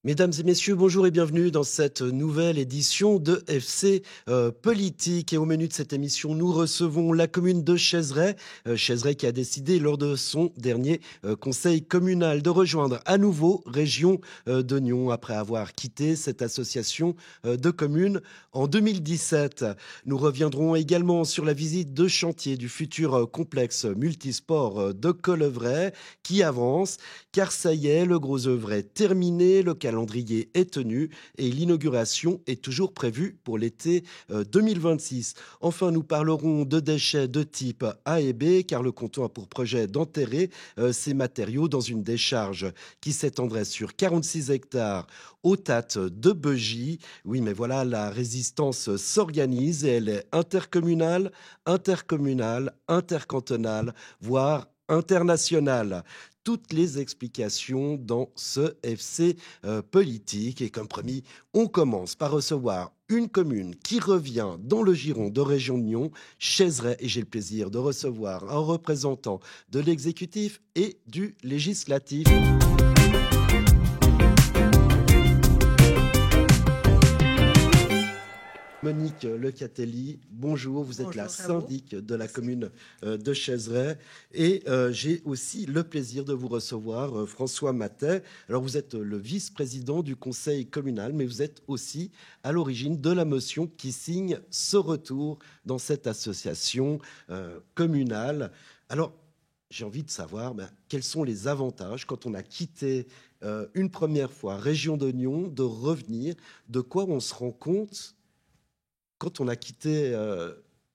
Mesdames et messieurs, bonjour et bienvenue dans cette nouvelle édition de FC Politique. Et au menu de cette émission, nous recevons la commune de Chaizeray. Chaizeray qui a décidé lors de son dernier conseil communal de rejoindre à nouveau Région d'Oignon après avoir quitté cette association de communes en 2017. Nous reviendrons également sur la visite de chantier du futur complexe multisport de Collevray qui avance car ça y est, le gros œuvre est terminé, le calendrier est tenu et l'inauguration est toujours prévue pour l'été 2026. Enfin, nous parlerons de déchets de type A et B, car le canton a pour projet d'enterrer ces matériaux dans une décharge qui s'étendrait sur 46 hectares au TAT de Beugy. Oui, mais voilà, la résistance s'organise et elle est intercommunale, intercantonale, voire internationale. Toutes les explications dans ce FC politique. Et comme promis, on commence par recevoir une commune qui revient dans le giron de Région de Nyon, Chaizeray, et j'ai le plaisir de recevoir un représentant de l'exécutif et du législatif. Monique Lecatelli, bonjour, vous êtes la Bonjour à vous. syndic de la Merci. commune de Chaizeray et j'ai aussi le plaisir de vous recevoir François Matet. Alors vous êtes le vice-président du conseil communal, mais vous êtes aussi à l'origine de la motion qui signe ce retour dans cette association communale. Alors j'ai envie de savoir quels sont les avantages quand on a quitté une première fois Région d'Oignon de revenir, de quoi on se rend compte quand on a quitté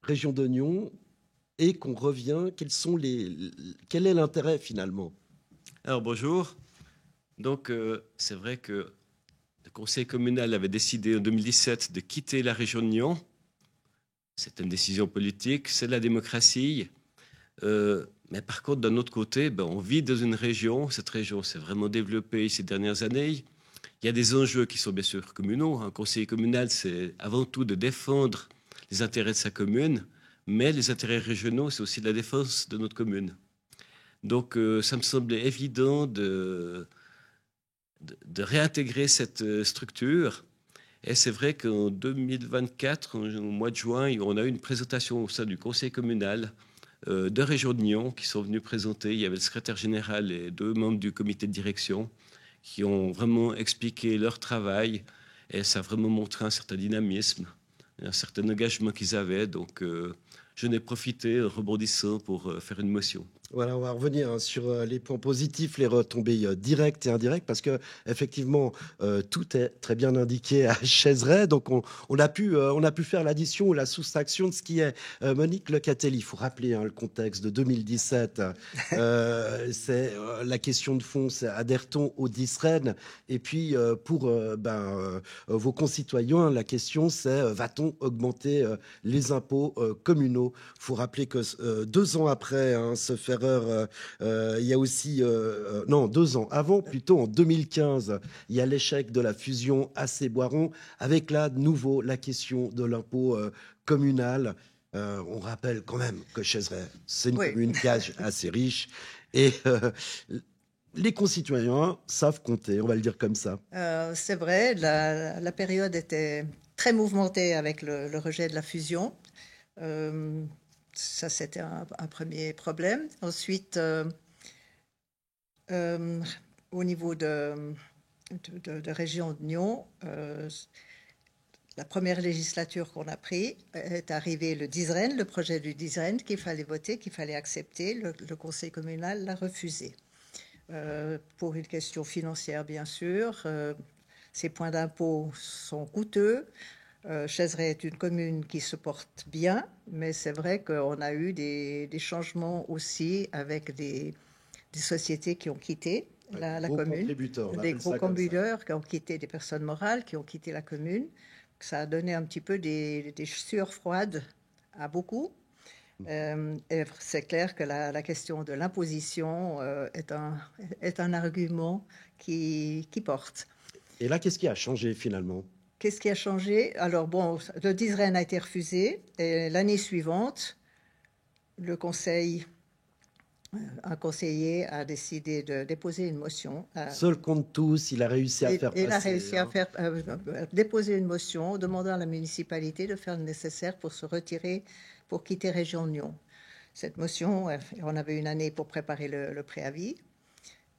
Région d'Oignon et qu'on revient, quel est l'intérêt finalement? Alors bonjour. Donc c'est vrai que le conseil communal avait décidé en 2017 de quitter la région de Nyon. C'est une décision politique, c'est la démocratie. Mais par contre, d'un autre côté, on vit dans une région. Cette région s'est vraiment développée ces dernières années. Il y a des enjeux qui sont bien sûr communaux. Un conseil communal, c'est avant tout de défendre les intérêts de sa commune, mais les intérêts régionaux, c'est aussi la défense de notre commune. Donc, ça me semblait évident de réintégrer cette structure. Et c'est vrai qu'en 2024, au mois de juin, on a eu une présentation au sein du conseil communal de Région de Nyon qui sont venus présenter. Il y avait le secrétaire général et 2 membres du comité de direction qui ont vraiment expliqué leur travail. Et ça a vraiment montré un certain dynamisme, un certain engagement qu'ils avaient. Donc, je n'ai profité, en rebondissant, pour faire une motion. Voilà, on va revenir sur les points positifs, les retombées directes et indirectes, parce que effectivement, tout est très bien indiqué à Chaizeray. Donc, on a pu faire l'addition ou la soustraction de ce qui est Monique Lecatelli. Il faut rappeler le contexte de 2017. C'est la question de fond, c'est adhère-t-on au DISREN? Et puis, pour vos concitoyens, la question, c'est va-t-on augmenter les impôts communaux? Il faut rappeler que 2 ans après ce ferreur, il y a aussi, non, 2 ans avant, plutôt en 2015, il y a l'échec de la fusion AC-Boiron, avec là, de nouveau, la question de l'impôt communal. On rappelle quand même que Chaizeray, c'est une Oui. commune qui est assez riche et les concitoyens savent compter, on va le dire comme ça. C'est vrai, la période était très mouvementée avec le rejet de la fusion. Ça, c'était un premier problème. Ensuite, au niveau de Région de Nyon, la première législature qu'on a prise est arrivé le DISREN, le projet du DISREN qu'il fallait voter, qu'il fallait accepter. Le conseil communal l'a refusé. Pour une question financière, bien sûr. Ces points d'impôt sont coûteux. Chaizeray est une commune qui se porte bien, mais c'est vrai qu'on a eu des changements aussi avec des sociétés qui ont quitté la commune, des gros contributeurs qui ont quitté, des personnes morales qui ont quitté la commune. Ça a donné un petit peu des sueurs froides à beaucoup. Et c'est clair que la question de l'imposition est un argument qui porte. Et là, qu'est-ce qui a changé finalement? Qu'est-ce qui a changé? Alors bon, le DISREN a été refusé et l'année suivante, le conseil un conseiller a décidé de déposer une motion. Seul contre tous, il a réussi à faire passer. Il a réussi à faire déposer une motion demandant à la municipalité de faire le nécessaire pour se retirer, pour quitter Région de Nyon. Cette motion, on avait une année pour préparer le préavis.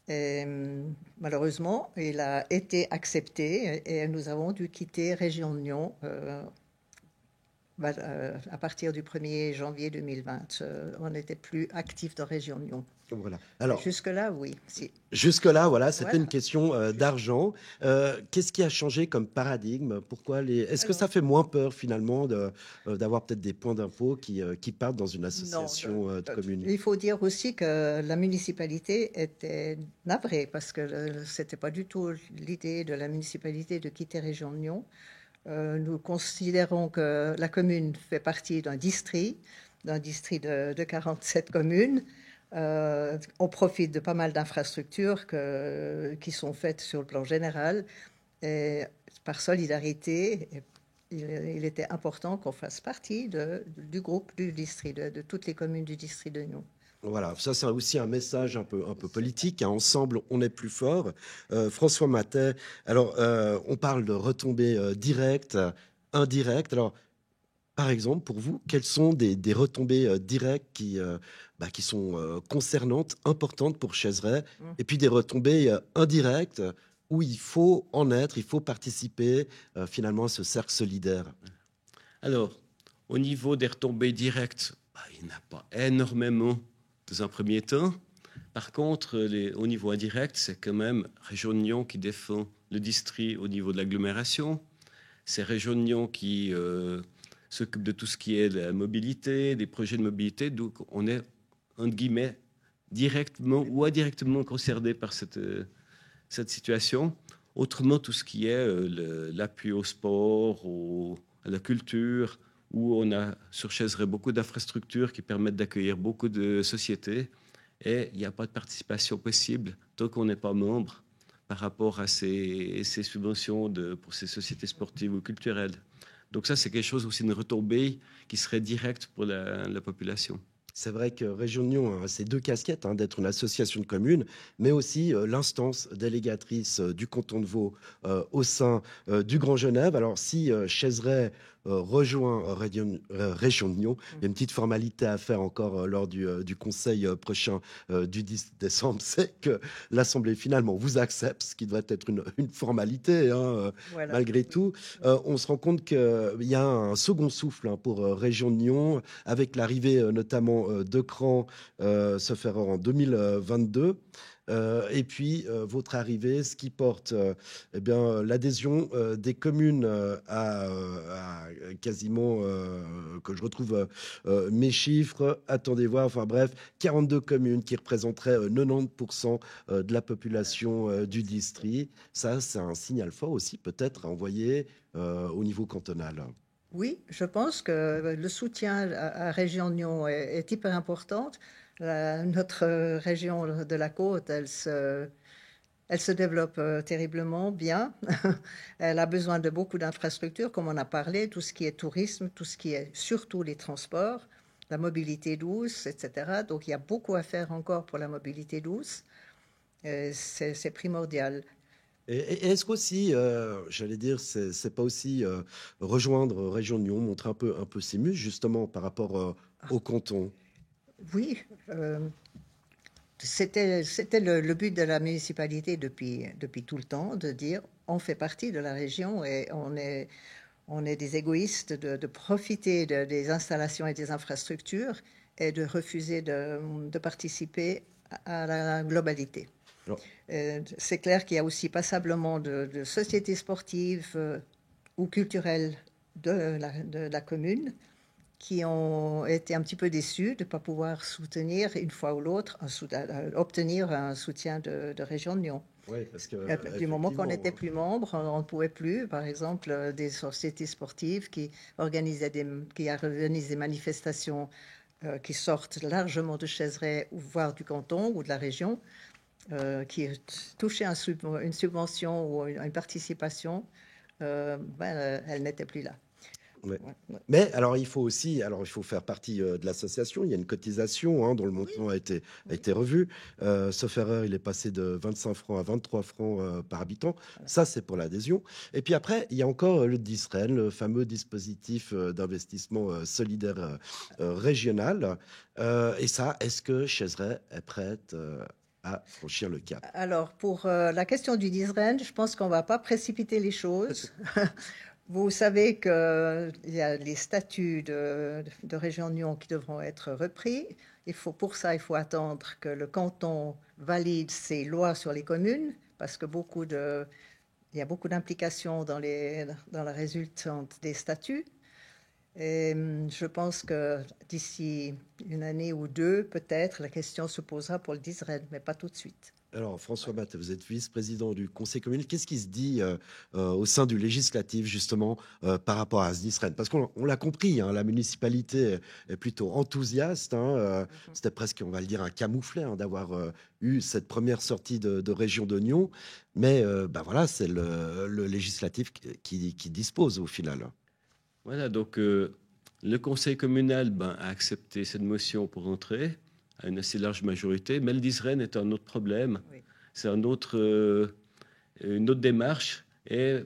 Et, malheureusement, il a été accepté et nous avons dû quitter Région de Nyon à partir du 1er janvier 2020. On n'était plus actif dans Région de Nyon. Voilà. Alors, jusque-là, oui. Si. Jusque-là, voilà, c'était une question d'argent. Qu'est-ce qui a changé comme paradigme? Est-ce que ça fait moins peur finalement d'avoir peut-être des points d'impôt qui partent dans une association de communes? Il faut dire aussi que la municipalité était navrée parce que c'était pas du tout l'idée de la municipalité de quitter Région de Nyon. Nous considérons que la commune fait partie d'un district de 47 communes. On profite de pas mal d'infrastructures qui sont faites sur le plan général. Et par solidarité, il était important qu'on fasse partie du groupe du district, de toutes les communes du district de Nyon. Voilà, ça c'est aussi un message un peu politique. Hein. Ensemble, on est plus fort. François Mathey, alors on parle de retombées directes, indirectes. Alors, par exemple, pour vous, quelles sont des retombées directes qui sont concernantes, importantes pour Chaizeray, et puis des retombées indirectes où il faut en être, il faut participer finalement à ce cercle solidaire? Alors, au niveau des retombées directes, il n'y en a pas énormément dans un premier temps. Par contre, au niveau indirect, c'est quand même Région de Nyon qui défend le district au niveau de l'agglomération. C'est Région de Nyon qui s'occupe de tout ce qui est la mobilité, des projets de mobilité. Donc, on est, entre guillemets, directement ou indirectement concerné par cette situation. Autrement, tout ce qui est l'appui au sport, à la culture, où on a sur Chaizeray beaucoup d'infrastructures qui permettent d'accueillir beaucoup de sociétés. Et il n'y a pas de participation possible tant qu'on n'est pas membre par rapport à ces subventions pour ces sociétés sportives ou culturelles. Donc ça, c'est quelque chose aussi, une retombée qui serait directe pour la population. C'est vrai que Région de Nyon a ces deux casquettes, d'être une association de communes, mais aussi l'instance délégatrice du canton de Vaud au sein du Grand Genève. Alors si Chaizeray rejoint Région de Nyon, il y a une petite formalité à faire encore lors du conseil prochain du 10 décembre, c'est que l'Assemblée finalement vous accepte, ce qui devrait être une formalité voilà. Malgré tout. On se rend compte qu'il y a un second souffle pour Région de Nyon, avec l'arrivée notamment de Cran, se faire en 2022. Et puis votre arrivée, ce qui porte l'adhésion des communes à quasiment, que je retrouve mes chiffres, attendez voir, enfin bref, 42 communes qui représenteraient 90% de la population du district. Ça, c'est un signal fort aussi peut-être à envoyer au niveau cantonal. Oui, je pense que le soutien à Région de Nyon est hyper important. Notre région de la côte, elle se développe terriblement bien. Elle a besoin de beaucoup d'infrastructures, comme on a parlé, tout ce qui est tourisme, tout ce qui est surtout les transports, la mobilité douce, etc. Donc il y a beaucoup à faire encore pour la mobilité douce. C'est primordial. Et est-ce qu'aussi, j'allais dire, c'est pas aussi rejoindre Région de Nyon, montrer un peu ses muscles justement par rapport au canton? Oui, c'était le but de la municipalité depuis tout le temps, de dire on fait partie de la région et on est des égoïstes de profiter des installations et des infrastructures et de refuser de participer à la globalité. C'est clair qu'il y a aussi passablement de sociétés sportives ou culturelles de la commune qui ont été un petit peu déçus de ne pas pouvoir soutenir une fois ou l'autre, obtenir un soutien de Région de Nyon. Oui, parce que du moment qu'on n'était plus membre, on ne pouvait plus, par exemple, des sociétés sportives qui organisent des manifestations qui sortent largement de Chaizeray, voire du canton ou de la région, qui touchaient une subvention ou une participation, elle n'était plus là. Ouais. Ouais. Mais alors, il faut faire partie de l'association. Il y a une cotisation dont le Oui, montant a été oui. revu. Sauf erreur, il est passé de 25 francs à 23 francs par habitant. Voilà. Ça, c'est pour l'adhésion. Et puis après, il y a encore le DISREN, le fameux dispositif d'investissement solidaire régional. Et ça, est-ce que Chaiseray est prête à franchir le cap? Alors, pour la question du Disren, je pense qu'on ne va pas précipiter les choses. Vous savez qu'il y a les statuts de région Nyon qui devront être repris. Pour ça, il faut attendre que le canton valide ses lois sur les communes, parce que il y a beaucoup d'implications dans la résultante des statuts. Et je pense que d'ici une année ou deux, peut-être, la question se posera pour le Disren, mais pas tout de suite. Alors, François Matt, vous êtes vice-président du Conseil communal. Qu'est-ce qui se dit au sein du législatif, justement, par rapport à ce DISREN? Parce qu'on l'a compris, la municipalité est plutôt enthousiaste. C'était presque, on va le dire, un camouflet d'avoir eu cette première sortie de région d'Oignon. Mais voilà, c'est le législatif qui dispose au final. Voilà, donc le conseil communal a accepté cette motion pour entrer à une assez large majorité, mais le DISREN est un autre problème. Oui. C'est une autre démarche. Et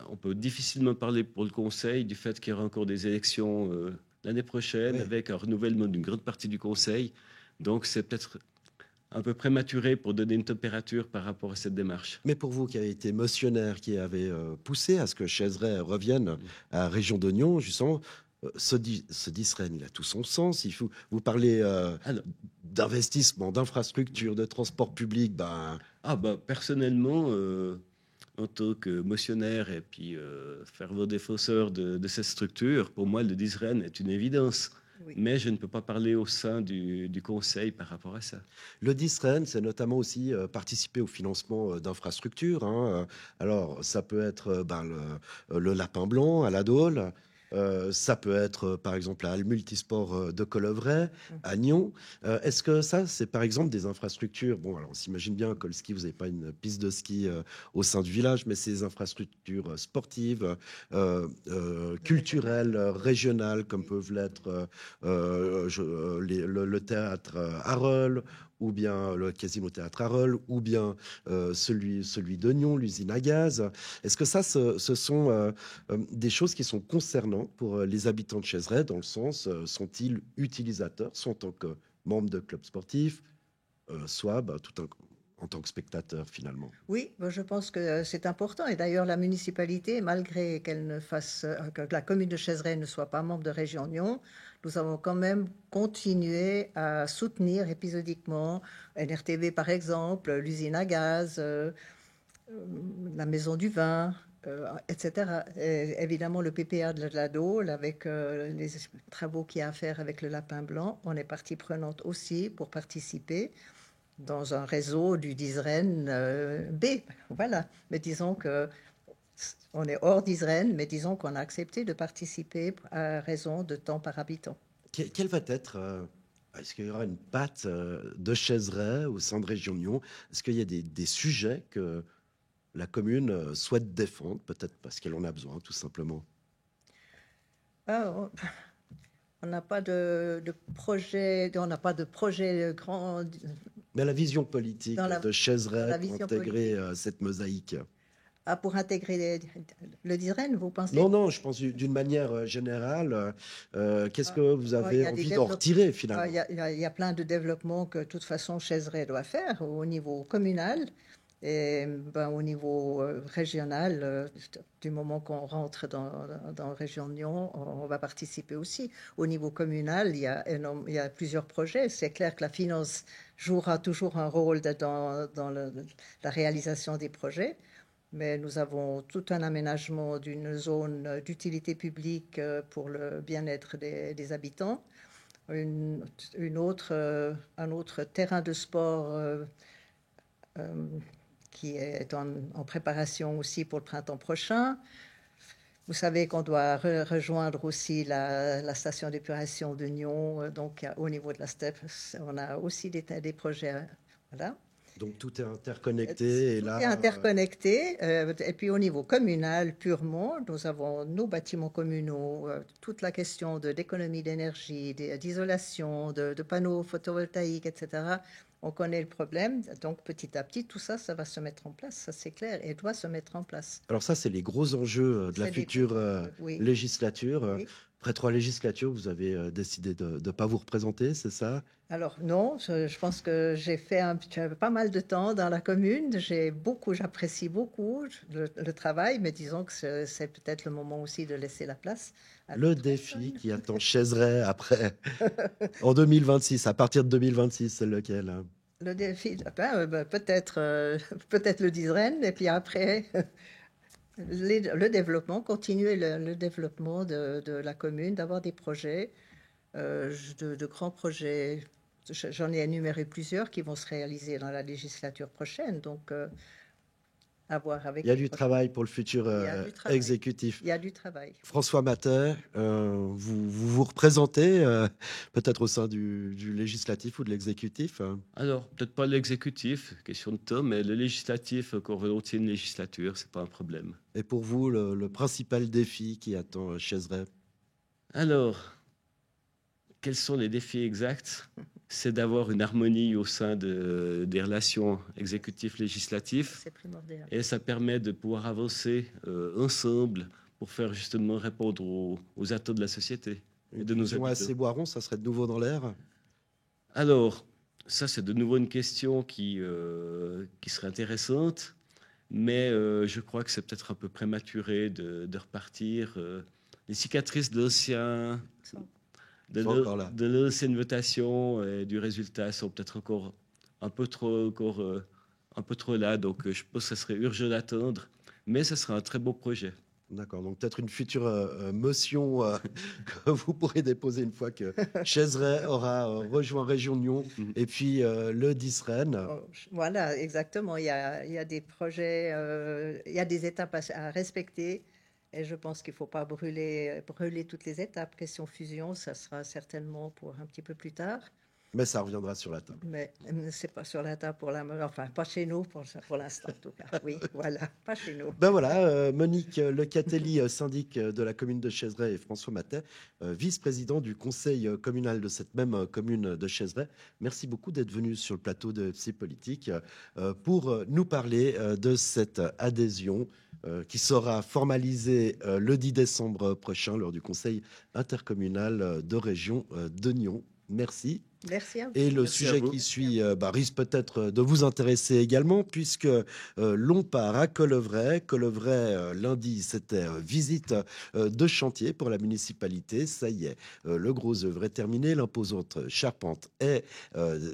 on peut difficilement parler pour le conseil du fait qu'il y aura encore des élections l'année prochaine, Oui. avec un renouvellement d'une grande partie du conseil. Donc c'est peut-être un peu prématuré pour donner une température par rapport à cette démarche. Mais pour vous qui avez été motionnaire, qui avez poussé à ce que Chaiseray revienne à Région d'Oignon, justement, ce DISREN, il a tout son sens. Vous parlez d'investissement, d'infrastructures, de transport public. Personnellement, en tant que motionnaire et puis fervent défenseur de cette structure, pour moi, le DISREN est une évidence. Oui. Mais je ne peux pas parler au sein du conseil par rapport à ça. Le DISREN, c'est notamment aussi participer au financement d'infrastructures. Alors, ça peut être le Lapin Blanc à la Dôle. Ça peut être, par exemple, à le multisport de Colovray, à Nyon. Est-ce que ça, c'est par exemple des infrastructures? Bon, alors on s'imagine bien qu'au ski, vous n'avez pas une piste de ski au sein du village, mais c'est des infrastructures sportives, culturelles, régionales, comme peuvent l'être le théâtre Harol, ou bien le Casino Théâtre Harol, ou bien celui d'Oignon, l'usine à gaz. Est-ce que ça, ce sont des choses qui sont concernantes pour les habitants de Chaiseray, dans le sens, sont-ils utilisateurs, soit en tant que membres de clubs sportifs, soit en tant que spectateurs, finalement? Oui, je pense que c'est important. Et d'ailleurs, la municipalité, malgré que la commune de Chaiseray ne soit pas membre de Région Nyon, nous avons quand même continué à soutenir épisodiquement NRTV, par exemple, l'usine à gaz, la maison du vin, etc. Et évidemment, le PPA de la Dôle, avec les travaux qu'il y a à faire avec le Lapin Blanc, on est partie prenante aussi pour participer dans un réseau du DISREN B. Voilà. Mais disons que on est hors d'Israël, mais disons qu'on a accepté de participer à raison de temps par habitant. Quelle va être est-ce qu'il y aura une patte de Chaiseray au sein de Région Nyon? Est-ce qu'il y a des sujets que la commune souhaite défendre, peut-être parce qu'elle en a besoin, tout simplement? On n'a pas de projet, grand. Mais la vision politique de Chaiseray pour intégrer cette mosaïque. Pour intégrer le DISREN, vous pensez? Non, je pense d'une manière générale. Qu'est-ce que vous avez envie d'en retirer, finalement? Il y a plein de développements que, de toute façon, Chaiseray doit faire au niveau communal. Et au niveau régional, du moment qu'on rentre dans Région Nyon, on va participer aussi. Au niveau communal, il y a plusieurs projets. C'est clair que la finance jouera toujours un rôle dans la réalisation des projets. Mais nous avons tout un aménagement d'une zone d'utilité publique pour le bien-être des habitants. Un autre terrain de sport qui est en préparation aussi pour le printemps prochain. Vous savez qu'on doit rejoindre aussi la station d'épuration de Nyon. Donc, au niveau de la STEP, on a aussi des projets. Voilà. Donc tout est interconnecté. Et Tout là, est interconnecté. Et puis au niveau communal, purement, nous avons nos bâtiments communaux, toute la question d'économie d'énergie, d'isolation, de panneaux photovoltaïques, etc. On connaît le problème. Donc petit à petit, tout ça, ça va se mettre en place. Ça, c'est clair, et doit se mettre en place. alors ça, c'est les gros enjeux de la C'est future oui. législature. Oui. Après 3 législatures, vous avez décidé de ne pas vous représenter, c'est ça? Alors non, je pense que j'ai fait pas mal de temps dans la commune. J'apprécie beaucoup le travail, mais disons que c'est peut-être le moment aussi de laisser la place à Le d'autres défi personnes. qui attend Chaiseray après, en 2026, à partir de 2026, c'est lequel, hein? Le défi, peut-être le design, et puis après le développement, continuer le développement de la commune, d'avoir des projets, de grands projets. J'en ai énuméré plusieurs qui vont se réaliser dans la législature prochaine, donc à voir avec Il y a les du prochains. travail pour le futur Il y a du travail. exécutif. Il y a du travail. François Matet, vous représentez peut-être au sein du législatif ou de l'exécutif, hein? Alors, peut-être pas l'exécutif, question de temps, mais le législatif, encore volontiers une législature, c'est pas un problème. Et pour vous, le principal défi qui attend Chaiseray? Alors, quels sont les défis exacts? C'est d'avoir une harmonie au sein des relations exécutives-législatives, C'est primordial. et ça permet de pouvoir avancer ensemble pour faire justement répondre aux attentes de la société et de nos Fusion habitants. AC-Boiron, ça serait de nouveau dans l'air? Alors, ça c'est de nouveau une question qui serait intéressante, mais je crois que c'est peut-être un peu prématuré de repartir. Les cicatrices de l'ancien... Ils sont encore là. de l'ancienne votation et du résultat sont peut-être encore un peu trop là. Donc, je pense que ça serait urgent d'attendre, mais ce sera un très beau projet. D'accord, donc peut-être une future motion que vous pourrez déposer une fois que Chaiseray aura rejoint Région de Nyon et puis le DISREN. Voilà, exactement. Il y a des projets, il y a des étapes à respecter. Et je pense qu'il ne faut pas brûler toutes les étapes. Question fusion, ça sera certainement pour un petit peu plus tard. Mais ça reviendra sur la table. Mais ce n'est pas sur la table enfin, pas chez nous pour l'instant en tout cas. Oui, voilà, pas chez nous. Ben voilà, Monique Lecatelli, syndic de la commune de Chaiseray, et François Matet, vice-président du conseil communal de cette même commune de Chaiseray. Merci beaucoup d'être venus sur le plateau de FC Politique pour nous parler de cette adhésion qui sera formalisée le 10 décembre prochain lors du conseil intercommunal de région de Nyon. Merci. Merci à vous. Et le Merci à sujet vous. qui suit risque peut-être de vous intéresser également, puisque l'on part à Colevray. Colevray, lundi, c'était visite de chantier pour la municipalité. Ça y est, le gros œuvre est terminé. L'imposante charpente est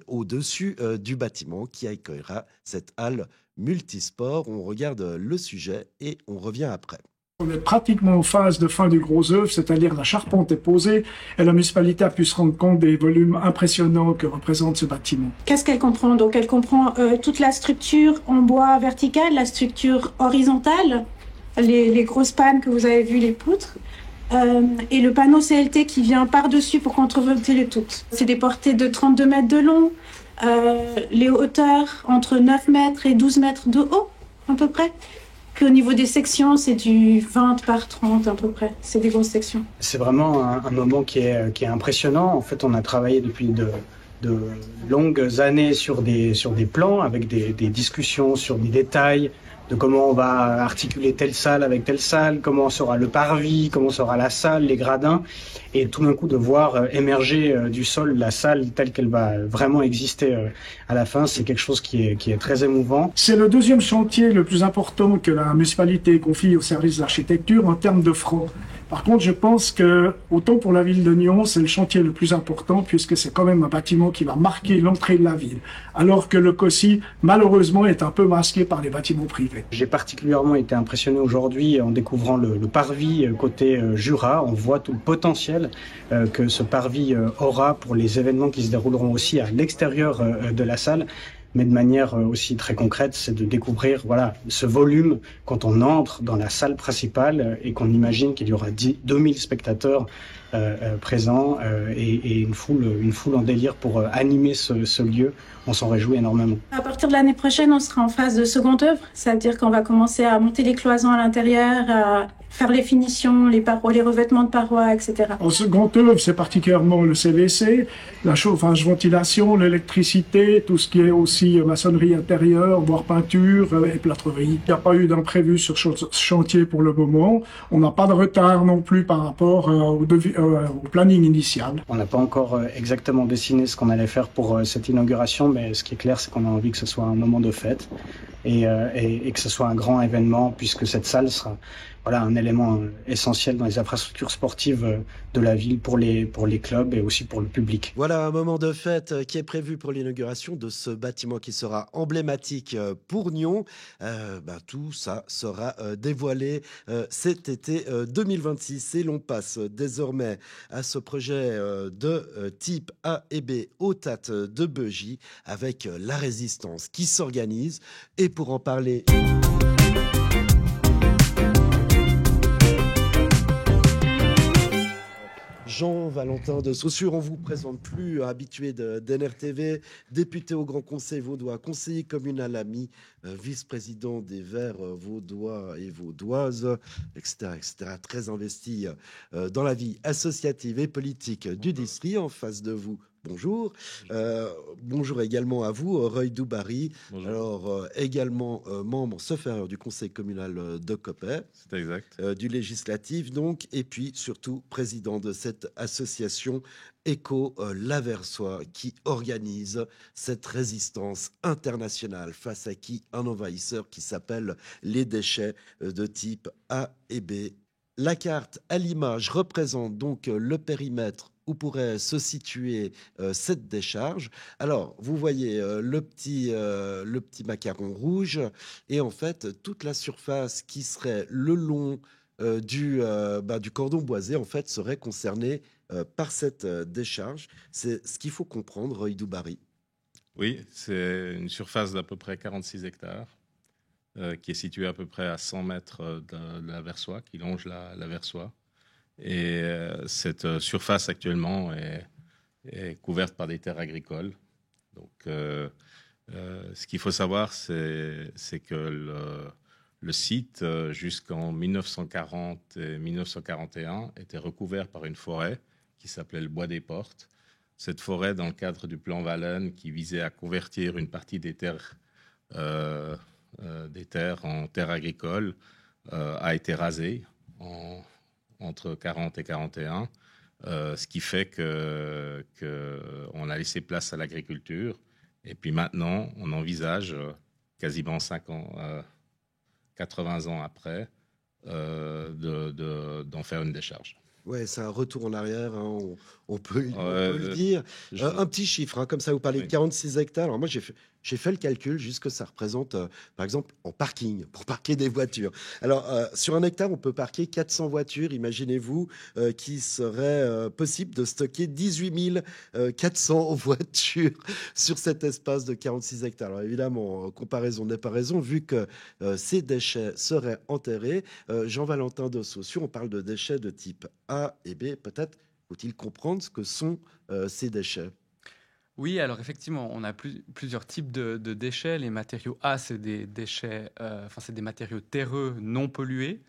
au-dessus du bâtiment qui accueillera cette halle multisport. On regarde le sujet et on revient après. On est pratiquement en phase de fin du gros œuvre, c'est-à-dire la charpente est posée et la municipalité a pu se rendre compte des volumes impressionnants que représente ce bâtiment. Qu'est-ce qu'elle comprend? Donc elle comprend toute la structure en bois vertical, la structure horizontale, les grosses pannes que vous avez vues, les poutres, et le panneau CLT qui vient par-dessus pour contrevolter le tout. C'est des portées de 32 mètres de long, les hauteurs entre 9 mètres et 12 mètres de haut à peu près. Puis au niveau des sections, c'est du 20 par 30 à peu près. C'est des grosses sections. C'est vraiment un moment qui est impressionnant. En fait, on a travaillé depuis de longues années sur des plans, avec des discussions sur des détails, de comment on va articuler telle salle avec telle salle, comment sera le parvis, comment sera la salle, les gradins, et tout d'un coup de voir émerger du sol la salle telle qu'elle va vraiment exister à la fin, c'est quelque chose qui est très émouvant. C'est le deuxième chantier le plus important que la municipalité confie au service d'architecture en termes de francs. Par contre, je pense que, autant pour la ville de Nyon, c'est le chantier le plus important puisque c'est quand même un bâtiment qui va marquer l'entrée de la ville. Alors que le COSI, malheureusement, est un peu masqué par les bâtiments privés. J'ai particulièrement été impressionné aujourd'hui en découvrant le parvis côté Jura. On voit tout le potentiel que ce parvis aura pour les événements qui se dérouleront aussi à l'extérieur de la salle. Mais de manière aussi très concrète, c'est de découvrir ce volume quand on entre dans la salle principale et qu'on imagine qu'il y aura 2000 spectateurs présents et une foule en délire pour animer ce lieu. On s'en réjouit énormément. À partir de l'année prochaine, on sera en phase de seconde œuvre, c'est-à-dire qu'on va commencer à monter les cloisons à l'intérieur, à faire les finitions, les parois, les revêtements de parois, etc. En seconde œuvre, c'est particulièrement le CVC, la chauffage, ventilation, l'électricité, tout ce qui est aussi maçonnerie intérieure, voire peinture et plâtrerie. Il n'y a pas eu d'imprévu sur ce chantier pour le moment. On n'a pas de retard non plus par rapport au planning initial. On n'a pas encore exactement dessiné ce qu'on allait faire pour cette inauguration, mais ce qui est clair, c'est qu'on a envie que ce soit un moment de fête et que ce soit un grand événement, puisque cette salle sera un élément essentiel dans les infrastructures sportives de la ville pour les clubs et aussi pour le public. Voilà un moment de fête qui est prévu pour l'inauguration de ce bâtiment qui sera emblématique pour Nyon. Tout ça sera dévoilé cet été 2026 et l'on passe désormais à ce projet de type A et B au TAT de Beugy avec la résistance qui s'organise. Et pour en parler... Jean-Valentin de Saussure, on ne vous présente plus, habitué d'NRTV, député au Grand Conseil vaudois, conseiller communal ami, vice-président des Verts vaudois et vaudoises, etc., etc. Très investi dans la vie associative et politique du district. En face de vous, bonjour. Bonjour également à vous, Roy Doubary. Bonjour. Alors, également membre sauf erreur du conseil communal de Coppet. C'est exact. Du législatif, donc, et puis surtout président de cette association Éco Laversois qui organise cette résistance internationale face à qui un envahisseur qui s'appelle les déchets de type A et B. La carte à l'image représente donc le périmètre où pourrait se situer cette décharge. Alors, vous voyez le petit macaron rouge et en fait, toute la surface qui serait le long du cordon boisé, en fait, serait concernée par cette décharge. C'est ce qu'il faut comprendre, Roy Doubary. Oui, c'est une surface d'à peu près 46 hectares qui est située à peu près à 100 mètres de la Versoix, qui longe la Versoix. Et cette surface actuellement est couverte par des terres agricoles. Donc, ce qu'il faut savoir, c'est que le site, jusqu'en 1940 et 1941, était recouvert par une forêt qui s'appelait le Bois des Portes. Cette forêt, dans le cadre du plan Vallen, qui visait à convertir une partie des terres en terres agricoles, a été rasée entre 40 et 41, ce qui fait qu'on a laissé place à l'agriculture. Et puis maintenant, on envisage, quasiment 80 ans après, d'en faire une décharge. Ouais, c'est un retour en arrière, hein, on peut le dire. Un petit chiffre, hein, comme ça, vous parlez de 46 hectares. Alors moi, j'ai fait le calcul, juste que ça représente, par exemple, en parking, pour parquer des voitures. Alors, sur un hectare, on peut parquer 400 voitures. Imaginez-vous qu'il serait possible de stocker 18 400 voitures sur cet espace de 46 hectares. Alors évidemment, comparaison n'est pas raison, vu que ces déchets seraient enterrés. Jean-Valentin de Saussure, on parle de déchets de type A et B. Peut-être faut-il comprendre ce que sont ces déchets. Oui, alors effectivement, on a plusieurs types de déchets. Les matériaux A, c'est des déchets, c'est des matériaux terreux non pollués.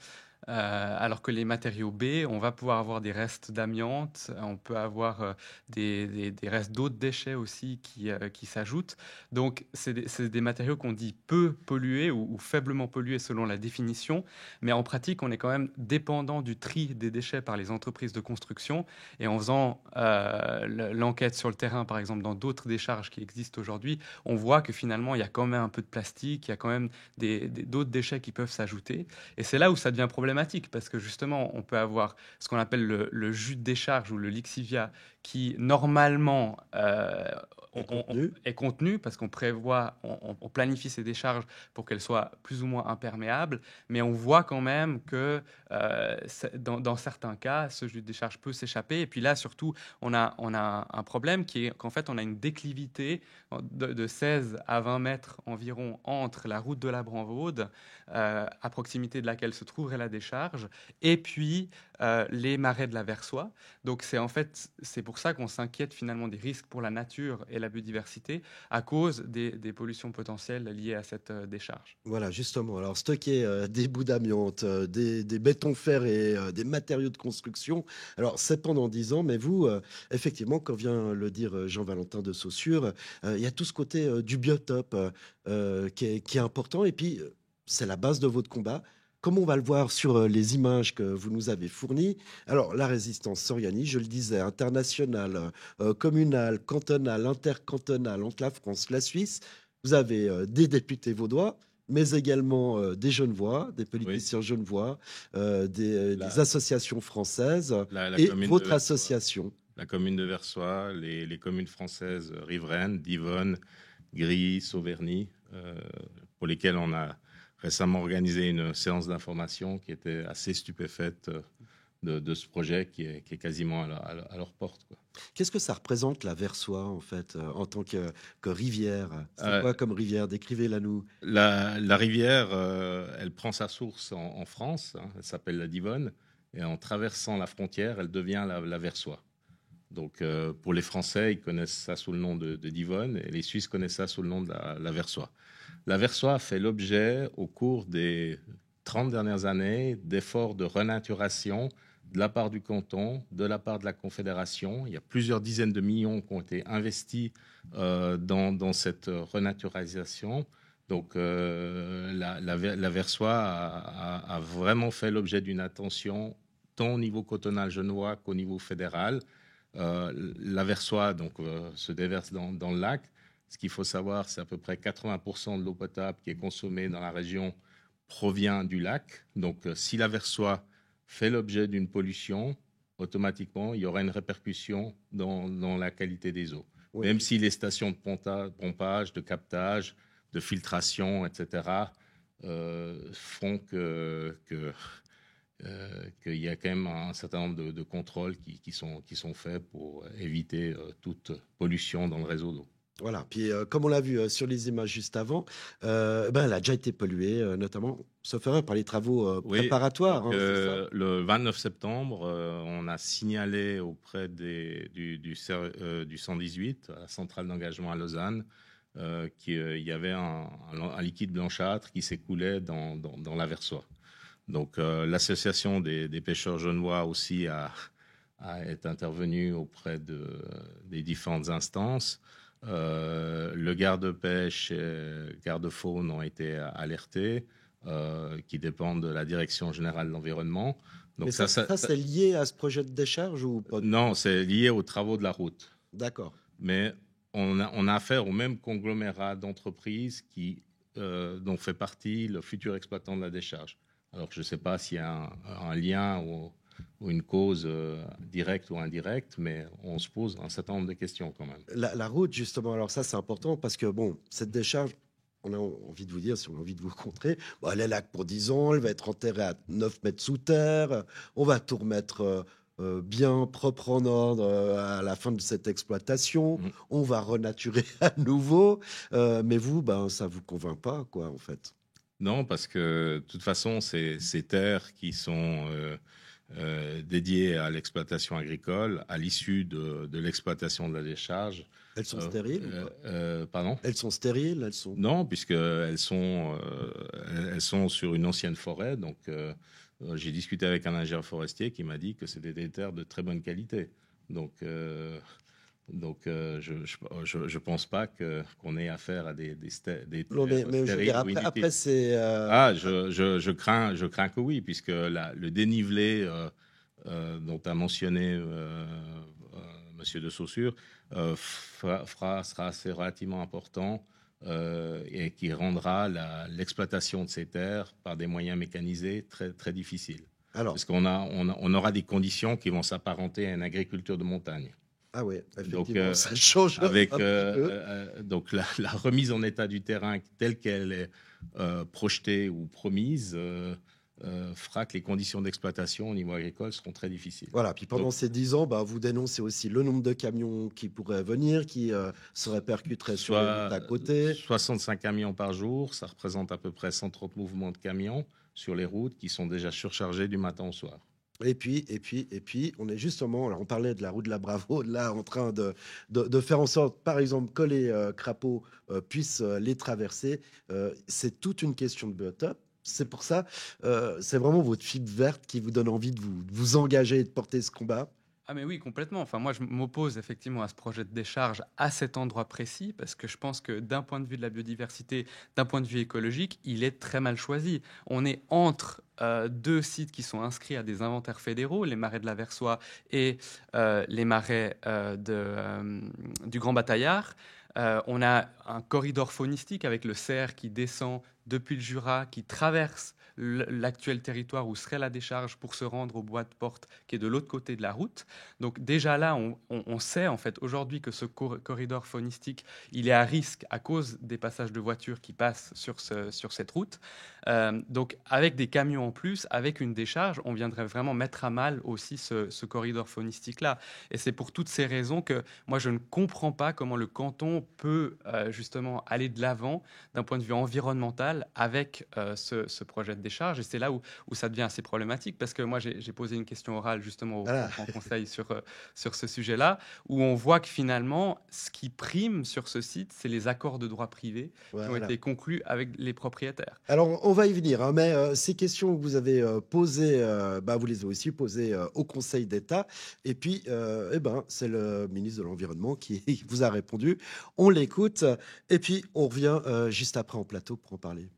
Alors que les matériaux B, on va pouvoir avoir des restes d'amiante, on peut avoir des restes d'autres déchets aussi qui s'ajoutent. Donc, c'est des matériaux qu'on dit peu pollués ou faiblement pollués selon la définition, mais en pratique, on est quand même dépendant du tri des déchets par les entreprises de construction. Et en faisant l'enquête sur le terrain, par exemple, dans d'autres décharges qui existent aujourd'hui, on voit que finalement, il y a quand même un peu de plastique, il y a quand même d'autres déchets qui peuvent s'ajouter. Et c'est là où ça devient problématique, parce que justement, on peut avoir ce qu'on appelle le jus de décharge ou le lixivia qui, normalement, est contenu parce qu'on prévoit, on planifie ces décharges pour qu'elles soient plus ou moins imperméables, mais on voit quand même que dans certains cas, ce jus de décharge peut s'échapper. Et puis là, surtout, on a un problème qui est qu'en fait, on a une déclivité de 16 à 20 mètres environ entre la route de la Bran-Vaude, à proximité de laquelle se trouverait la décharge, et puis les marais de la Versoix. Donc c'est pour ça qu'on s'inquiète finalement des risques pour la nature et la biodiversité à cause des pollutions potentielles liées à cette décharge. Voilà, justement. Alors, stocker des bouts d'amiante, des bétons ferrés, des matériaux de construction, alors c'est pendant 10 ans, mais vous, effectivement, comme vient le dire Jean-Valentin de Saussure, il y a tout ce côté du biotope qui est important, et puis c'est la base de votre combat. Comme on va le voir sur les images que vous nous avez fournies, alors la résistance s'organise, je le disais, internationale, communale, cantonale, intercantonale, entre la France, la Suisse. Vous avez des députés vaudois, mais également des Genevois, des politiciens genevois, des associations françaises et votre association. La commune de Versoix, les communes françaises riveraines, d'Yvonne, Grilly, Sauverny, pour lesquelles on a récemment organisé une séance d'information qui était assez stupéfaite de ce projet qui est quasiment à leur porte, quoi. Qu'est-ce que ça représente, la Versoix, en fait, en tant que rivière? C'est quoi comme rivière? Décrivez-la nous. La rivière, elle prend sa source en France, hein, elle s'appelle la Divonne, et en traversant la frontière, elle devient la Versoix. Donc, pour les Français, ils connaissent ça sous le nom de Divonne, et les Suisses connaissent ça sous le nom de la Versoix. La Versoix fait l'objet, au cours des 30 dernières années, d'efforts de renaturation de la part du canton, de la part de la Confédération. Il y a plusieurs dizaines de millions qui ont été investis dans cette renaturalisation. Donc, la Versoix a vraiment fait l'objet d'une attention tant au niveau cantonal genevois qu'au niveau fédéral. La Versoix se déverse dans le lac. Ce qu'il faut savoir, c'est à peu près 80% de l'eau potable qui est consommée dans la région provient du lac. Donc, si la Versoix fait l'objet d'une pollution, automatiquement, il y aura une répercussion dans la qualité des eaux. Oui. Même si les stations de pompage, de captage, de filtration, etc., font qu'il y a quand même un certain nombre de contrôles qui sont faits pour éviter toute pollution dans le réseau d'eau. Voilà, puis comme on l'a vu sur les images juste avant, elle a déjà été polluée, notamment, sauf erreur, par les travaux préparatoires. Donc, le 29 septembre, on a signalé auprès du 118, à la centrale d'engagement à Lausanne, qu'il y avait un liquide blanchâtre qui s'écoulait dans la Versoix. Donc, l'association des pêcheurs genevois aussi est intervenue auprès des différentes instances. Le garde-pêche et garde-faune ont été alertés, qui dépendent de la Direction générale de l'environnement. Donc, mais ça c'est lié à ce projet de décharge ou pas? Non, c'est lié aux travaux de la route. D'accord. Mais on a affaire au même conglomérat d'entreprises dont fait partie le futur exploitant de la décharge. Alors, je ne sais pas s'il y a un lien ou une cause directe ou indirecte, mais on se pose un certain nombre de questions quand même. La route, justement, alors ça, c'est important parce que, bon, cette décharge, on a envie de vous dire, si on a envie de vous rencontrer, elle est là pour 10 ans, elle va être enterrée à 9 mètres sous terre, on va tout remettre bien propre en ordre à la fin de cette exploitation, on va renaturer à nouveau, mais vous, ça ne vous convainc pas, quoi, en fait. Non, parce que, de toute façon, ces terres qui sont dédiées à l'exploitation agricole, à l'issue de l'exploitation de la décharge. Elles sont stériles Pardon ? Elles sont stériles Non, puisqu'elles sont sur une ancienne forêt. Donc, j'ai discuté avec un ingénieur forestier qui m'a dit que c'était des terres de très bonne qualité. Donc, je ne pense pas qu'on ait affaire à des non, mais je veux dire, après c'est... je crains que oui, puisque le dénivelé dont a mentionné Monsieur de Saussure sera assez relativement important et qui rendra l'exploitation de ces terres par des moyens mécanisés très, très difficile. Parce qu'on aura des conditions qui vont s'apparenter à une agriculture de montagne. Ah oui, effectivement, ça change avec, un petit peu. Donc la remise en état du terrain telle qu'elle est projetée ou promise fera que les conditions d'exploitation au niveau agricole seront très difficiles. Voilà, puis pendant ces 10 ans, vous dénoncez aussi le nombre de camions qui pourraient venir, qui se répercuteraient sur les routes à côté. 65 camions par jour, ça représente à peu près 130 mouvements de camions sur les routes qui sont déjà surchargés du matin au soir. Et puis, on est justement, alors on parlait de la route de la Bravo, là en train de faire en sorte, par exemple, que les crapauds puissent les traverser. C'est toute une question de biotope. C'est pour ça, c'est vraiment votre fibre verte qui vous donne envie de vous engager et de porter ce combat. Ah mais oui, complètement. Enfin, moi, je m'oppose effectivement à ce projet de décharge à cet endroit précis parce que je pense que d'un point de vue de la biodiversité, d'un point de vue écologique, il est très mal choisi. On est entre deux sites qui sont inscrits à des inventaires fédéraux, les marais de la Versoix et les marais du Grand Bataillard. On a un corridor faunistique avec le cerf qui descend depuis le Jura, qui traverse l'actuel territoire où serait la décharge pour se rendre au bois de Porte qui est de l'autre côté de la route. Donc déjà là, on sait en fait aujourd'hui que ce corridor faunistique, il est à risque à cause des passages de voitures qui passent sur cette route. Donc avec des camions en plus, avec une décharge, on viendrait vraiment mettre à mal aussi ce corridor faunistique-là. Et c'est pour toutes ces raisons que moi je ne comprends pas comment le canton peut justement aller de l'avant d'un point de vue environnemental avec ce projet de décharge. Et c'est là où ça devient assez problématique parce que moi j'ai posé une question orale justement au Grand Conseil sur ce sujet-là, où on voit que finalement ce qui prime sur ce site, c'est les accords de droit privé qui ont été conclus avec les propriétaires. Alors on va y venir, hein, mais ces questions que vous avez posées, vous les avez aussi posées au Conseil d'État. Et puis, c'est le ministre de l'Environnement qui vous a répondu. On l'écoute et puis on revient juste après en plateau pour en parler.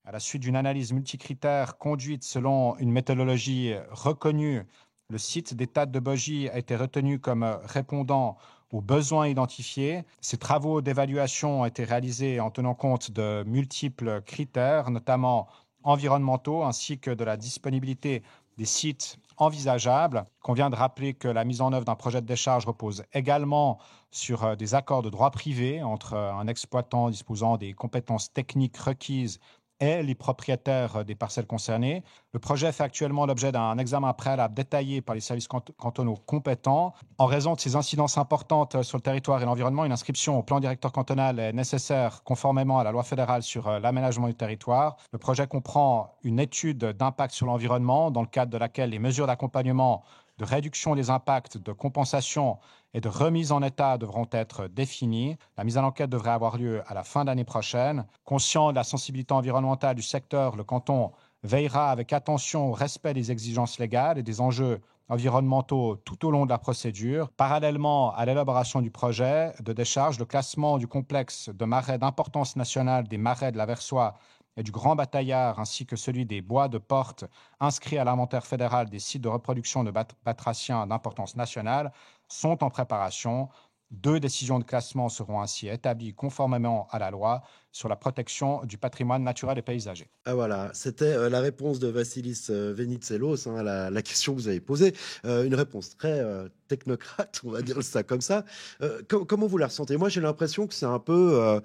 À la suite d'une analyse multicritère conduite selon une méthodologie reconnue, le site des Tattes de Bogy a été retenu comme répondant aux besoins identifiés. Ces travaux d'évaluation ont été réalisés en tenant compte de multiples critères, notamment environnementaux, ainsi que de la disponibilité des sites envisageables. Il convient de rappeler que la mise en œuvre d'un projet de décharge repose également sur des accords de droit privé entre un exploitant disposant des compétences techniques requises et les propriétaires des parcelles concernées. Le projet fait actuellement l'objet d'un examen préalable détaillé par les services cantonaux compétents. En raison de ces incidences importantes sur le territoire et l'environnement, une inscription au plan directeur cantonal est nécessaire conformément à la loi fédérale sur l'aménagement du territoire. Le projet comprend une étude d'impact sur l'environnement dans le cadre de laquelle les mesures d'accompagnement, de réduction des impacts, de compensation et de remise en état devront être définies. La mise à l'enquête devrait avoir lieu à la fin de l'année prochaine. Conscient de la sensibilité environnementale du secteur, le canton veillera avec attention au respect des exigences légales et des enjeux environnementaux tout au long de la procédure. Parallèlement à l'élaboration du projet de décharge, le classement du complexe de marais d'importance nationale des marais de la Versoix et du Grand Bataillard, ainsi que celui des bois de Porte, inscrits à l'inventaire fédéral des sites de reproduction de batraciens d'importance nationale, sont en préparation. 2 décisions de classement seront ainsi établies conformément à la loi sur la protection du patrimoine naturel et paysager. Ah voilà, c'était la réponse de Vassilis Venizelos à la question que vous avez posée. Une réponse très technocrate, on va dire ça comme ça. Comment vous la ressentez? Moi, j'ai l'impression que c'est un peu...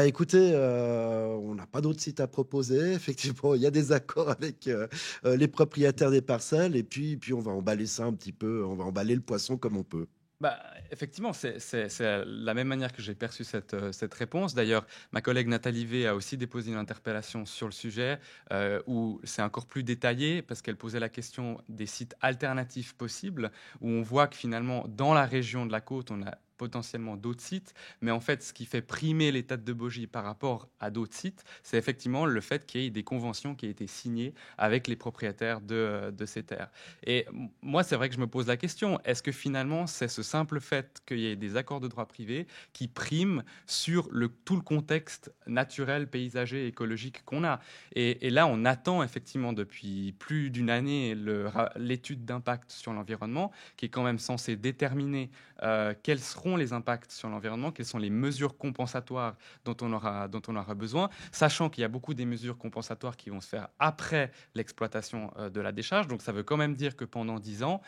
écoutez, on n'a pas d'autres sites à proposer. Effectivement, il y a des accords avec les propriétaires des parcelles et puis on va emballer ça un petit peu, on va emballer le poisson comme on peut. Effectivement, c'est la même manière que j'ai perçu cette réponse. D'ailleurs, ma collègue Nathalie V a aussi déposé une interpellation sur le sujet où c'est encore plus détaillé parce qu'elle posait la question des sites alternatifs possibles où on voit que finalement, dans la région de la Côte, on a potentiellement d'autres sites, mais en fait, ce qui fait primer les Tattes de Bogy par rapport à d'autres sites, c'est effectivement le fait qu'il y ait des conventions qui aient été signées avec les propriétaires de ces terres. Et moi, c'est vrai que je me pose la question, est-ce que finalement, c'est ce simple fait qu'il y ait des accords de droit privé qui priment sur tout le contexte naturel, paysager, écologique qu'on a? Et là, on attend effectivement depuis plus d'une année l'étude d'impact sur l'environnement, qui est quand même censée déterminer quels seront les impacts sur l'environnement, quelles sont les mesures compensatoires dont on aura besoin, sachant qu'il y a beaucoup des mesures compensatoires qui vont se faire après l'exploitation de la décharge. Donc ça veut quand même dire que pendant 10 ans,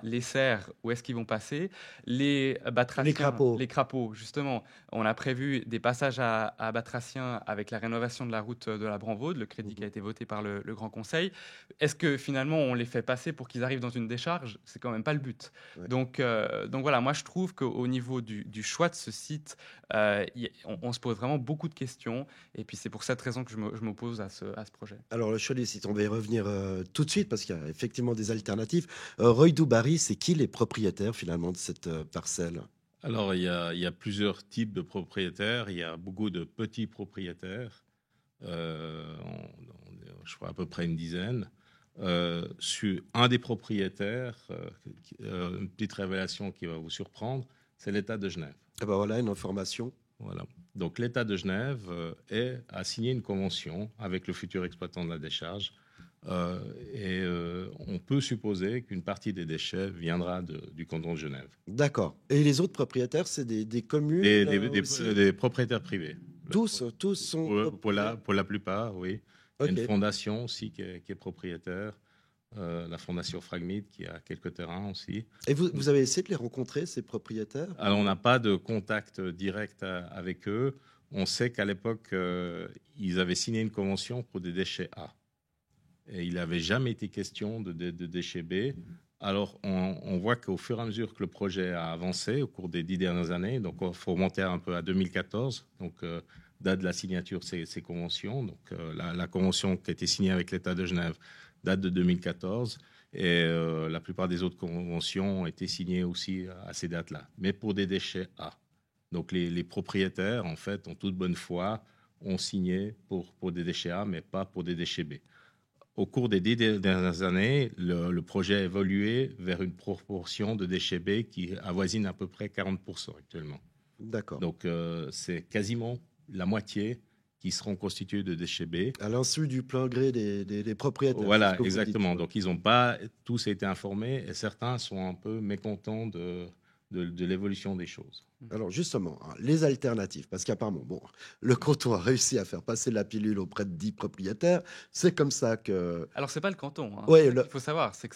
les cerfs, où est-ce qu'ils vont passer? Les batraciens, les crapauds, justement. On a prévu des passages à batraciens avec la rénovation de la route de la Bramvaude, le crédit qui a été voté par le Grand Conseil. Est-ce que finalement on les fait passer pour qu'ils arrivent dans une décharge? C'est quand même pas le but. Ouais. Donc voilà, moi, je trouve qu'au niveau du choix de ce site, on se pose vraiment beaucoup de questions. Et puis, c'est pour cette raison que je m'oppose à ce projet. Alors, le choix des sites, on va y revenir tout de suite parce qu'il y a effectivement des alternatives. Roy Doubary, c'est qui les propriétaires finalement de cette parcelle? Alors, il y a plusieurs types de propriétaires. Il y a beaucoup de petits propriétaires, je crois à peu près une dizaine. Sur un des propriétaires, une petite révélation qui va vous surprendre, c'est l'État de Genève. Ah ben voilà, une information. Voilà. Donc l'État de Genève a signé une convention avec le futur exploitant de la décharge et on peut supposer qu'une partie des déchets viendra du canton de Genève. D'accord. Et les autres propriétaires, c'est des communes Des propriétaires privés. Tous sont Pour la plupart, oui. Il y a Ok. une fondation aussi qui est propriétaire, la fondation Fragmid, qui a quelques terrains aussi. Et vous avez essayé de les rencontrer, ces propriétaires? Alors, on n'a pas de contact direct avec eux. On sait qu'à l'époque, ils avaient signé une convention pour des déchets A. Et il n'avait jamais été question de déchets B. Alors, on voit qu'au fur et à mesure que le projet a avancé au cours des 10 dernières années, donc il faut remonter un peu à 2014, donc date de la signature de ces conventions. Donc, la convention qui a été signée avec l'État de Genève date de 2014 et la plupart des autres conventions ont été signées aussi à ces dates-là, mais pour des déchets A. Donc, les propriétaires, en fait, en toute bonne foi, ont signé pour des déchets A, mais pas pour des déchets B. Au cours des 10 dernières années, le projet a évolué vers une proportion de déchets B qui avoisine à peu près 40% actuellement. D'accord. Donc, c'est quasiment la moitié qui seront constitués de déchets B. À l'insu du plein gré des propriétaires. Voilà, c'est ce que vous exactement. dites. Donc, ils n'ont pas tous été informés et certains sont un peu mécontents de l'évolution des choses. Alors justement, hein, les alternatives, parce qu'apparemment, bon, le canton a réussi à faire passer la pilule auprès de 10 propriétaires. C'est comme ça que... Alors, c'est pas le canton. Hein. Ouais, Il faut savoir, c'est que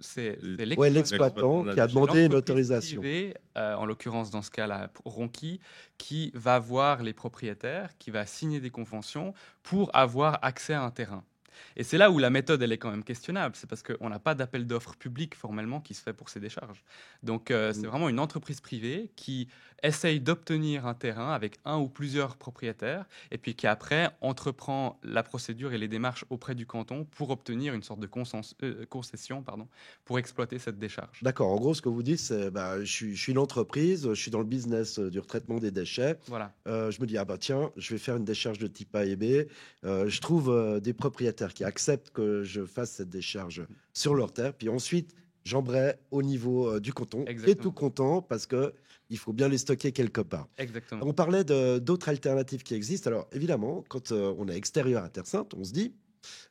c'est Ouais, l'exploitant qui a demandé une l'entreprise autorisation. privée, en l'occurrence dans ce cas-là, Ronqui, qui va voir les propriétaires, qui va signer des conventions pour avoir accès à un terrain. Et c'est là où la méthode, elle est quand même questionnable. C'est parce qu'on n'a pas d'appel d'offres public formellement qui se fait pour ces décharges. Donc, c'est vraiment une entreprise privée qui essaye d'obtenir un terrain avec un ou plusieurs propriétaires et puis qui après entreprend la procédure et les démarches auprès du canton pour obtenir une sorte de concession pour exploiter cette décharge. D'accord, en gros, ce que vous dites, c'est je suis une entreprise, je suis dans le business du retraitement des déchets. Voilà. Je me dis, ah bah tiens, je vais faire une décharge de type A et B. Je trouve des propriétaires qui acceptent que je fasse cette décharge sur leur terre. Puis ensuite, j'embraye au niveau du canton, qui est Exactement. tout content parce qu'il faut bien les stocker quelque part. Exactement. On parlait d'autres alternatives qui existent. Alors évidemment, quand on est extérieur à Terre Sainte, on se dit,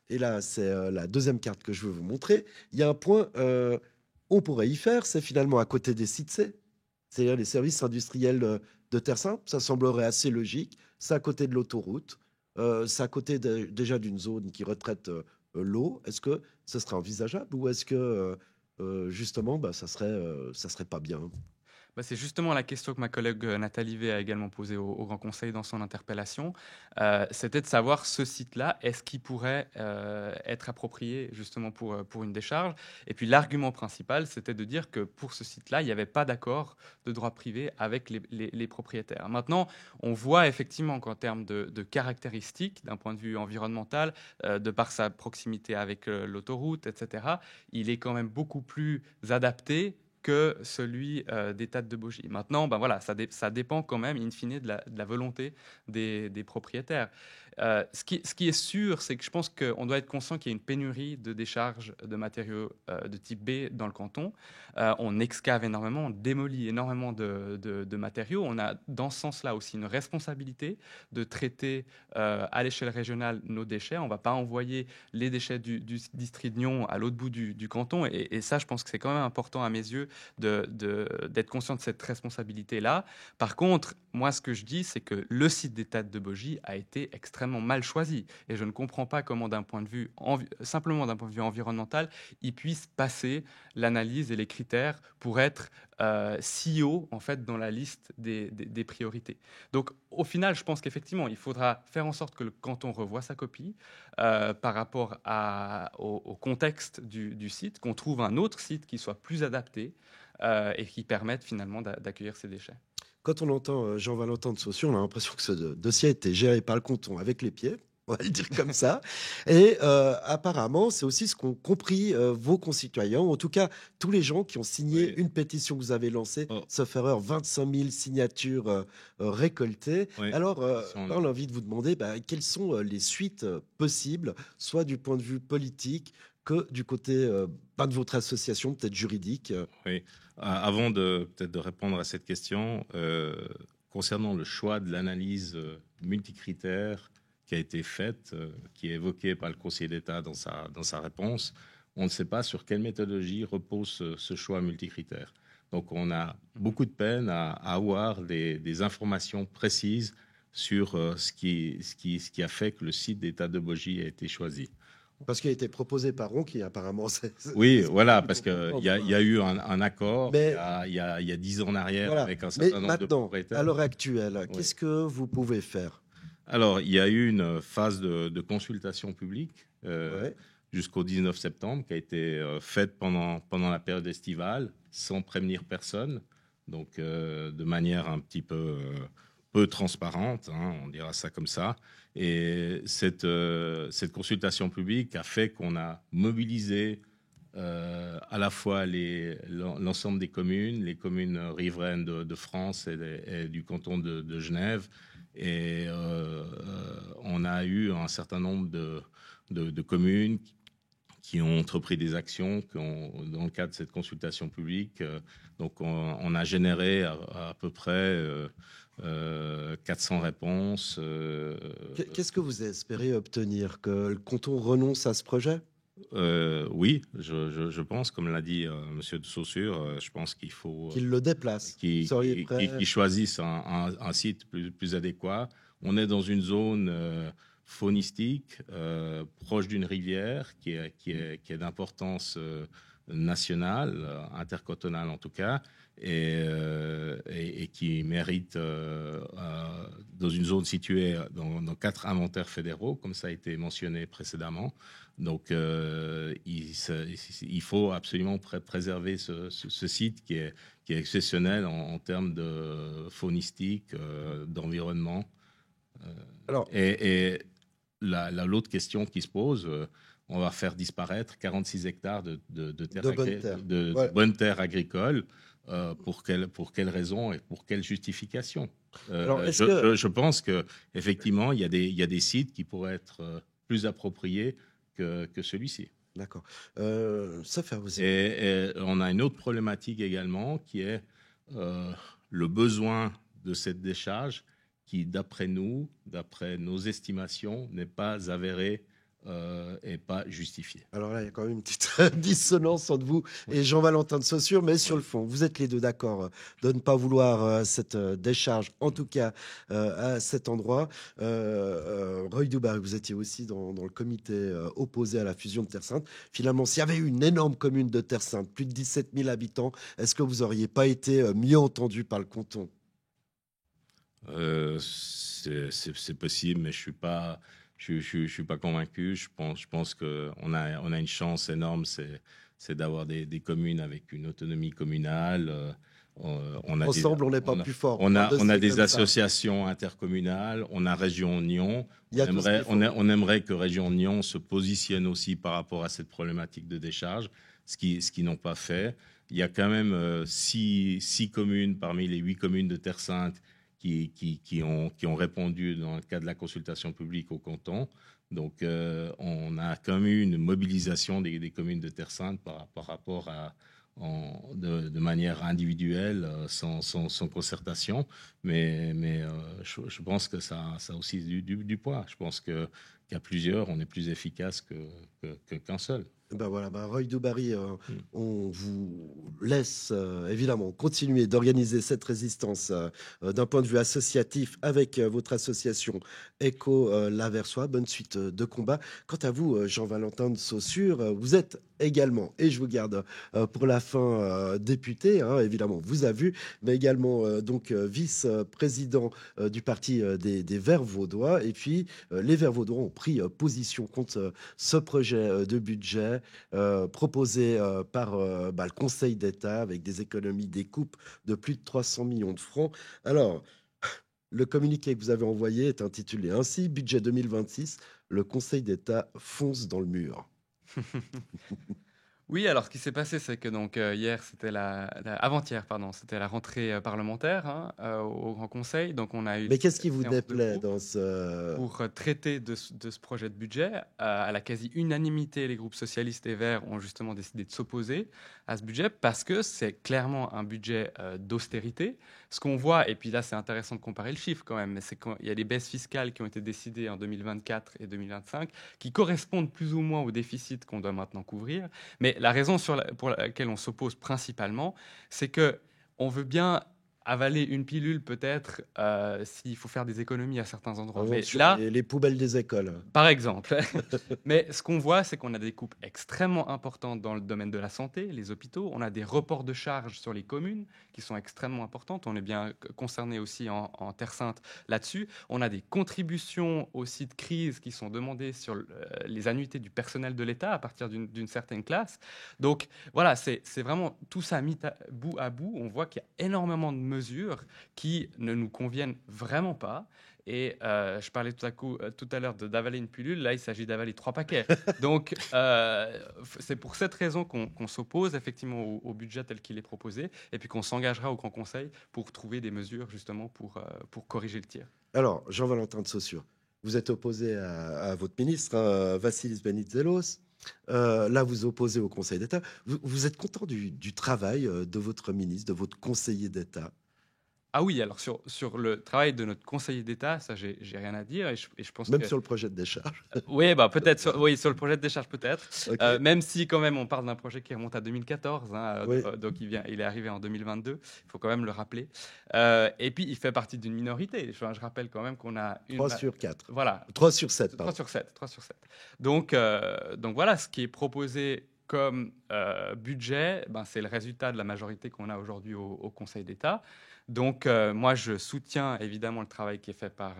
et là c'est la deuxième carte que je veux vous montrer, il y a un point, on pourrait y faire, c'est finalement à côté des sites C, c'est-à-dire les services industriels de Terre Sainte. Ça semblerait assez logique. C'est à côté de l'autoroute, c'est à côté déjà d'une zone qui retraite l'eau. Est-ce que ce serait envisageable ou est-ce que justement ça serait pas bien? C'est justement la question que ma collègue Nathalie V a également posée au Grand Conseil dans son interpellation. C'était de savoir ce site-là, est-ce qu'il pourrait être approprié justement pour une décharge? Et puis l'argument principal, c'était de dire que pour ce site-là, il n'y avait pas d'accord de droit privé avec les propriétaires. Maintenant, on voit effectivement qu'en termes de caractéristiques, d'un point de vue environnemental, de par sa proximité avec l'autoroute, etc., il est quand même beaucoup plus adapté que celui des tas de bogies. Maintenant, voilà, ça dépend quand même, in fine, de la volonté des propriétaires. Ce qui est sûr, c'est que je pense qu'on doit être conscient qu'il y a une pénurie de décharges de matériaux de type B dans le canton. On excave énormément, on démolit énormément de matériaux. On a, dans ce sens-là, aussi une responsabilité de traiter à l'échelle régionale nos déchets. On ne va pas envoyer les déchets du district de Nyon à l'autre bout du canton. Et ça, je pense que c'est quand même important à mes yeux d'être conscient de cette responsabilité-là. Par contre, moi, ce que je dis, c'est que le site des Tattes de Bogie a été extrêmement mal choisi. Et je ne comprends pas comment, simplement d'un point de vue environnemental, il puisse passer l'analyse et les critères pour être si haut, en fait, dans la liste des priorités. Donc, au final, je pense qu'effectivement, il faudra faire en sorte que le canton revoie sa copie par rapport au contexte du site, qu'on trouve un autre site qui soit plus adapté et qui permettent finalement d'accueillir ces déchets. Quand on entend Jean-Valentin de Saussure, on a l'impression que ce dossier a été géré par le canton avec les pieds. On va le dire comme ça. Et apparemment, c'est aussi ce qu'ont compris vos concitoyens, en tout cas tous les gens qui ont signé une pétition que vous avez lancée, sauf erreur, 25 000 signatures récoltées. Alors, on a envie de vous demander quelles sont les suites possibles, soit du point de vue politique que du côté de votre association, peut-être juridique. Oui. Avant peut-être de répondre à cette question, concernant le choix de l'analyse multicritère qui a été faite, qui est évoquée par le conseiller d'État dans sa réponse, on ne sait pas sur quelle méthodologie repose ce choix multicritère. Donc on a beaucoup de peine à avoir des informations précises sur ce qui a fait que le site d'État de Bogie a été choisi. Parce qu'il a été proposé par Ron, qui apparemment... Oui, voilà, parce qu'il y a eu un accord il y a 10 ans en arrière avec un certain nombre de propriétaires. À l'heure actuelle, qu'est-ce que vous pouvez faire ? Alors, il y a eu une phase de consultation publique jusqu'au 19 septembre qui a été faite pendant la période estivale, sans prévenir personne, donc de manière un petit peu transparente, on dira ça comme ça. Et cette consultation publique a fait qu'on a mobilisé à la fois l'ensemble des communes, les communes riveraines de France et du canton de Genève. Et on a eu un certain nombre de communes qui ont entrepris des actions dans le cadre de cette consultation publique. Donc on a généré à peu près 400 réponses. Qu'est-ce que vous espérez obtenir ? Que le canton renonce à ce projet ? Oui, je pense, comme l'a dit M. de Saussure, je pense qu'il faut... Qu'il le déplace. Qu'il choisisse un site plus adéquat. On est dans une zone faunistique, proche d'une rivière qui est d'importance nationale, intercantonale en tout cas, et qui mérite, dans une zone située dans 4 inventaires fédéraux, comme ça a été mentionné précédemment. Donc, il faut absolument préserver ce site qui est exceptionnel en termes de faunistique, d'environnement. Et l'autre question qui se pose, on va faire disparaître 46 hectares de bonnes terres agricoles. Pour quelle raison et pour quelle justification je pense qu'effectivement, il y a des sites qui pourraient être plus appropriés que celui-ci. D'accord. Ça fait aussi. Et on a une autre problématique également qui est le besoin de cette décharge qui, d'après nos estimations, n'est pas avéré et pas justifié. Alors là, il y a quand même une petite dissonance entre vous et Jean-Valentin de Saussure, mais sur le fond, vous êtes les deux d'accord de ne pas vouloir cette décharge, en tout cas à cet endroit. Roy Dubarry, vous étiez aussi dans le comité opposé à la fusion de Terre Sainte. Finalement, s'il y avait eu une énorme commune de Terre Sainte, plus de 17 000 habitants, est-ce que vous n'auriez pas été mieux entendu par le canton ? C'est possible, mais je suis pas convaincu. Je pense qu'on a une chance énorme, c'est d'avoir des communes avec une autonomie communale. Ensemble, on n'est pas plus fort. On a des associations intercommunales, on a Région Nyon. On aimerait que Région Nyon se positionne aussi par rapport à cette problématique de décharge, ce qu'ils n'ont pas fait. Il y a quand même 6 communes parmi les 8 communes de Terre Sainte qui ont répondu dans le cadre de la consultation publique au canton. Donc, on a quand même eu une mobilisation des communes de Terre Sainte par rapport à de manière individuelle, sans concertation. Mais je pense que ça a aussi du poids. Je pense qu'à plusieurs, on est plus efficace qu'un seul. Roy Dubarry, on vous laisse évidemment continuer d'organiser cette résistance d'un point de vue associatif avec votre association Éco Laversois. Bonne suite de combat. Quant à vous, Jean-Valentin de Saussure, vous êtes également, et je vous garde pour la fin, député, hein, évidemment, vous avez vu, mais également donc vice-président du parti des Verts vaudois. Et puis, les Verts vaudois ont pris position contre ce projet de budget proposé par le Conseil d'État avec des économies, des coupes de plus de 300 millions de francs. Alors, le communiqué que vous avez envoyé est intitulé ainsi: Budget 2026, le Conseil d'État fonce dans le mur. Oui, alors ce qui s'est passé, c'est que donc hier, c'était avant-hier, pardon, c'était la rentrée parlementaire au Grand Conseil. Donc on a eu Mais qu'est-ce qui une vous séance de déplaît groupe dans ce... pour traiter de ce projet de budget. À la quasi-unanimité, les groupes socialistes et verts ont justement décidé de s'opposer à ce budget parce que c'est clairement un budget d'austérité. Ce qu'on voit, et puis là c'est intéressant de comparer le chiffre quand même, mais c'est qu'il y a des baisses fiscales qui ont été décidées en 2024 et 2025 qui correspondent plus ou moins au déficit qu'on doit maintenant couvrir. Mais la raison pour laquelle on s'oppose principalement, c'est qu'on veut bien avaler une pilule peut-être s'il faut faire des économies à certains endroits. Mais là, les poubelles des écoles. Par exemple. Mais ce qu'on voit, c'est qu'on a des coupes extrêmement importantes dans le domaine de la santé, les hôpitaux. On a des reports de charges sur les communes qui sont extrêmement importantes. On est bien concerné aussi en Terre Sainte là-dessus. On a des contributions aussi de crise qui sont demandées sur les annuités du personnel de l'État à partir d'une certaine classe. Donc voilà, c'est vraiment tout ça mis bout à bout. On voit qu'il y a énormément de mesures qui ne nous conviennent vraiment pas. Et je parlais tout à l'heure d'avaler une pilule. Là, il s'agit d'avaler 3 paquets. Donc, c'est pour cette raison qu'on s'oppose effectivement au budget tel qu'il est proposé et puis qu'on s'engagera au Grand Conseil pour trouver des mesures justement pour corriger le tir. Alors, Jean-Valentin de Saussure, vous êtes opposé à votre ministre, Vassilis Venizelos. Là, vous opposez au Conseil d'État. Vous êtes content du travail de votre ministre, de votre conseiller d'État? Ah oui, alors sur le travail de notre conseiller d'État, ça, j'ai rien à dire. Et je pense même sur le projet de décharge. Oui, peut-être. Sur le projet de décharge, peut-être. Okay. Même si, quand même, on parle d'un projet qui remonte à 2014. Oui. Donc, il est arrivé en 2022. Il faut quand même le rappeler. Et puis, il fait partie d'une minorité. Je rappelle quand même qu'on a 3 sur 4. Voilà. 3 sur 7. 3 sur 7. Donc, voilà, ce qui est proposé comme budget, c'est le résultat de la majorité qu'on a aujourd'hui au Conseil d'État. Donc, moi, je soutiens évidemment le travail qui est fait par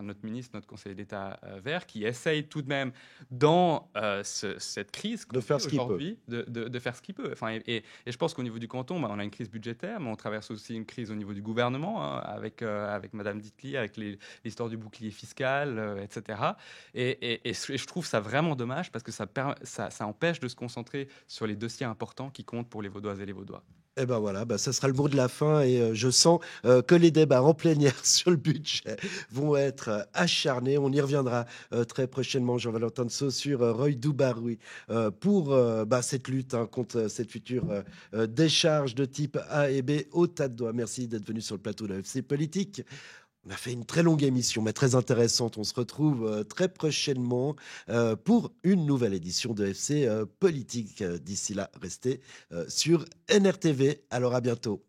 notre ministre, notre conseiller d'État vert, qui essaye tout de même, dans cette crise de faire ce qu'il peut. De faire ce qu'il peut. Enfin, et je pense qu'au niveau du canton, on a une crise budgétaire, mais on traverse aussi une crise au niveau du gouvernement, avec Madame Ditli, avec l'histoire du bouclier fiscal, etc. Et je trouve ça vraiment dommage parce que ça empêche de se concentrer sur les dossiers importants qui comptent pour les Vaudoises et les Vaudois. Et ben voilà, ça sera le mot de la fin et je sens que les débats en plénière sur le budget vont être acharnés. On y reviendra très prochainement, Jean-Valentin de Saussure, Roy Doubaroui, pour cette lutte contre cette future décharge de type A et B au tas de doigts. Merci d'être venu sur le plateau de FC Politique. On a fait une très longue émission, mais très intéressante. On se retrouve très prochainement pour une nouvelle édition de FC Politique. D'ici là, restez sur NRTV. Alors à bientôt.